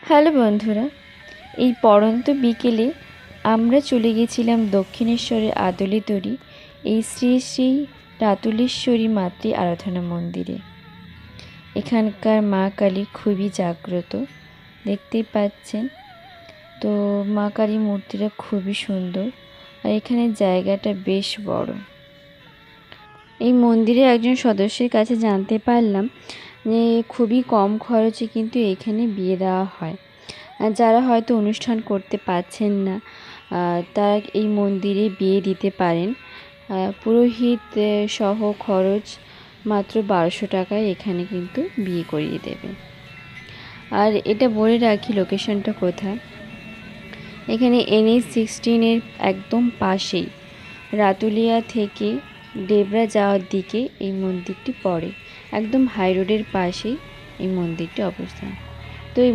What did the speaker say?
Hello বন্ধুরা, এই পড়ন্ত বিকেলে আমরা চলে গেছিলাম দক্ষিণেশ্বরের আদলেতরি এই শ্রী শ্রী রাতুলেশ্বরী মাতৃ আরাধনা মন্দিরে। এখানকার মা কালী খুবই জাগ্রত, দেখতেই পাচ্ছেন। তো মা কালী মূর্তিটা খুবই সুন্দর, আর এখানে জায়গাটা বেশ বড়। এই মন্দিরের একজন সদস্যের কাছে জানতে পারলাম যে খুবই কম খরচে কিন্তু এখানে বিয়ে দেওয়া হয়। যারা হয়তো অনুষ্ঠান করতে পারছেন না, তারা এই মন্দিরে বিয়ে দিতে পারেন। পুরোহিত সহ খরচ মাত্র 1200 টাকায় এখানে কিন্তু বিয়ে করিয়ে দেবে। আর এটা বলে রাখি লোকেশনটা কোথায়। এখানে NH-16 একদম পাশেই, রাতুলিয়া থেকে ডেবরা যাওয়ার দিকে এই মন্দিরটি পড়ে। একদম হাই রোডের পাশেই এই মন্দিরটি অবস্থান। তো এই